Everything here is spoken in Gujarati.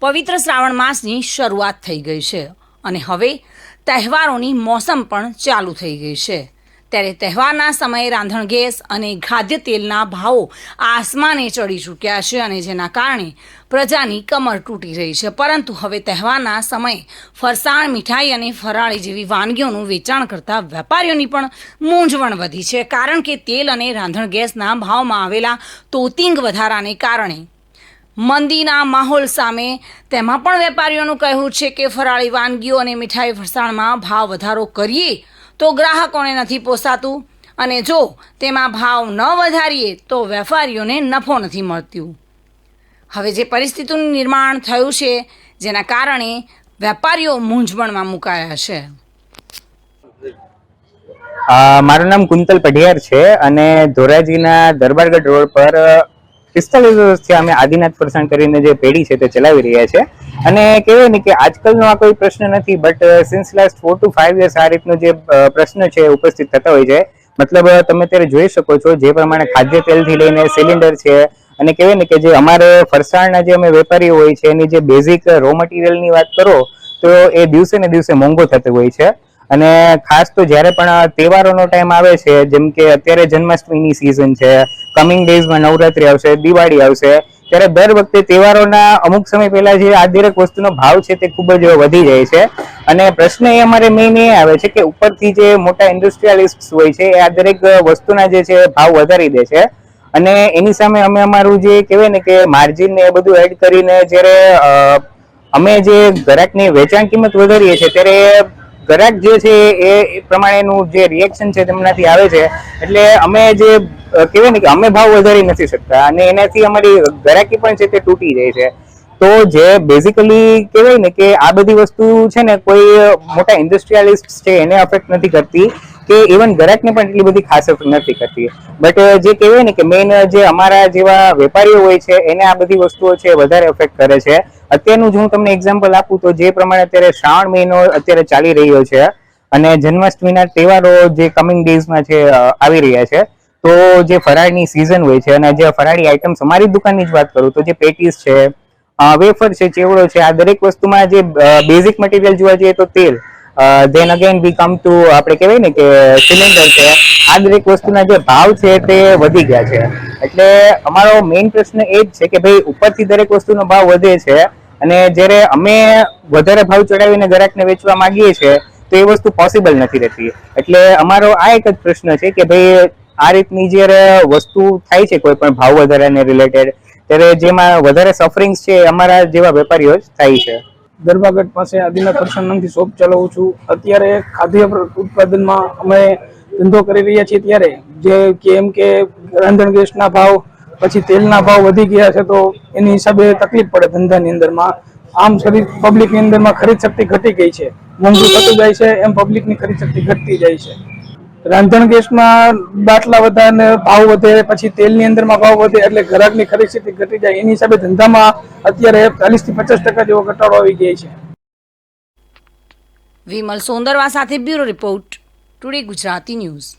પવિત્ર શ્રાવણ માસની શરૂઆત થઈ ગઈ છે અને હવે તહેવારોની મોસમ પણ ચાલુ થઈ ગઈ છે। ત્યારે તહેવારના સમયે રાંધણ ગેસ અને ખાદ્ય તેલના ભાવો આસમાને ચડી ચૂક્યા છે અને જેના કારણે પ્રજાની કમર તૂટી રહી છે। પરંતુ હવે તહેવારના સમયે ફરસાણ, મીઠાઈ અને ફરાળી જેવી વાનગીઓનું વેચાણ કરતા વેપારીઓની પણ મૂંઝવણ વધી છે, કારણ કે તેલ અને રાંધણ ગેસના ભાવમાં આવેલા તોતિંગ વધારાને કારણે મંદીના માહોલ સામે તેમાં પણ વેપારીઓનું કહેવું છે કે ફરાળી વાનગીઓ અને મીઠાઈ ફરસાણમાં ભાવ વધારો કરીએ તો ગ્રાહકોને નથી પોસાતું અને જો તેમાં ભાવ ન વધારીએ તો વેપારીઓને નફો નથી મળતું। હવે જે પરિસ્થિતિનું નિર્માણ થયું છે જેના કારણે વેપારીઓ મૂંઝવણમાં મુકાયા છે। મારું નામ કુંતલ પઢિયાર છે અને ધોરાજીના દરબારગઢ રોડ પર 45 વર્ષથી અમે આદિનાથ ફરસાણ કરીને જે પેઢી છે તે ચલાવી રહ્યા છે અને કહેવાય ને કે આજકાલનો આ કોઈ પ્રશ્ન નથી, but since last 4 to 5 years આ રીતનો જે પ્રશ્ન છે ઉપસ્થિત થતા હોય છે। મતલબ તમે અત્યારે જોઈ શકો છો જે પ્રમાણે ખાદ્ય તેલથી લઈને સિલિન્ડર છે અને કહેવાય ને કે જે અમારે ફરસાણના જે અમે વેપારીઓ હોય છે એની જે બેઝિક રો મટીરિયલની વાત કરો તો એ દિવસે ને દિવસે મોંઘો થતો હોય છે અને ખાસ તો જ્યારે પણ તહેવારોનો ટાઈમ આવે છે, જેમ કે અત્યારે જન્માષ્ટમીની સિઝન છે, કમિંગ ડેઝમાં નવરાત્રી આવશે, દિવાળી આવશે, ત્યારે દર વખતે તહેવારોના અમુક સમય પહેલા જે આ દરેક વસ્તુનો ભાવ છે તે ખૂબ જ વધી જાય છે અને પ્રશ્ન એ અમારે મેઇન એ આવે છે કે ઉપરથી જે મોટા ઇન્ડસ્ટ્રીયાલિસ્ટ હોય છે એ આ દરેક વસ્તુના જે છે ભાવ વધારી દે છે અને એની સામે અમે અમારું જે કહેવાય ને કે માર્જિન ને એ બધું એડ કરીને જ્યારે અમે જે ગ્રાહકની વેચાણ કિંમત વધારીએ છીએ ત્યારે ગ્રાહક જે છે એ પ્રમાણેનું જે રિએક્શન છે તેમનાથી આવે છે, એટલે અમે જે કહેવાય ને કે અમે ભાવ વધારી નથી શકતા અને એનાથી અમારી ગ્રાહકી પણ છે તે તૂટી જાય છે। તો જે બેઝિકલી કહેવાય ને કે આ બધી વસ્તુ છે ને કોઈ મોટા ઇન્ડસ્ટ્રીયાલિસ્ટ છે એને અફેક્ટ નથી કરતી કે ઇવન ગ્રાહકને પણ એટલી બધી ખાસ અસર નથી કરતી, બટ જે કહેવાય ને કે મેઇન જે અમારા જેવા વેપારીઓ હોય છે એને આ બધી વસ્તુઓ છે વધારે અફેક્ટ કરે છે। અત્યારનું જો હું તમને એક્ઝામ્પલ આપું તો જે પ્રમાણે અત્યારે શ્રાવણ મહિનો અત્યારે ચાલી રહ્યો છે અને જન્માષ્ટમીના તહેવારો જે કમિંગ ડેઝમાં છે આવી રહ્યા છે, તો જે ફરાળની સિઝન હોય છે અને જે ફરાળી આઇટમ્સ અમારી દુકાનની જ વાત કરું તો જે પેટીસ છે, વેફર છે, ચેવડો છે, આ દરેક વસ્તુમાં જે બેઝિક મટીરિયલ જોવા જઈએ તો તેલ, then again we come to આપણે કહેવાય ને કે સિલિન્ડર છે, આ દરેક વસ્તુના જે ભાવ છે તે વધી ગયા છે। એટલે અમારો મેઇન પ્રશ્ન એ જ છે કે ભાઈ ઉપરથી દરેક વસ્તુનો ભાવ વધે છે અને જ્યારે અમે વધારે ભાવ ચડાવીને ગ્રાહકને વેચવા માંગીએ છીએ તો એ વસ્તુ પોસિબલ નથી રહેતી। એટલે અમારો આ એક જ પ્રશ્ન છે કે ભાઈ આ રીતની જ્યારે વસ્તુ થાય છે કોઈ પણ ભાવ વધારાને રિલેટેડ ત્યારે જેમાં વધારે સફરિંગ્સ છે અમારા જેવા વેપારીઓ જ થાય છે। દરબારગઢ પાસે આદિનાથ ફરસાણ નામથી શોપ ચલાવું છું। અત્યારે ખાદ્ય ઉત્પાદનમાં અમે ધંધો કરી રહ્યા છીએ ત્યારે જે કેમ કે રાંધણ ગેસના ભાવ પછી તેલના ભાવ વધી ગયા છે તો એની હિસાબે તકલીફ પડે ધંધાની અંદરમાં। આમ શરીર પબ્લિકની અંદરમાં ખરીદ શક્તિ ઘટી ગઈ છે, મોંઘું થતું જાય છે એમ પબ્લિકની ખરીદ શક્તિ ઘટતી જાય છે। રાંધણ ગેસમાં બાટલા વધારે ભાવ વધે, પછી તેલની અંદરમાં ભાવ વધે એટલે ગ્રાહકની ખરીદ શક્તિ ઘટી જાય, એની હિસાબે ધંધામાં અત્યારે 40 થી 50% જેવો ઘટાડો આવી ગયો છે। વિમલ સોંદરવા સાથે bureau report, today Gujarati news.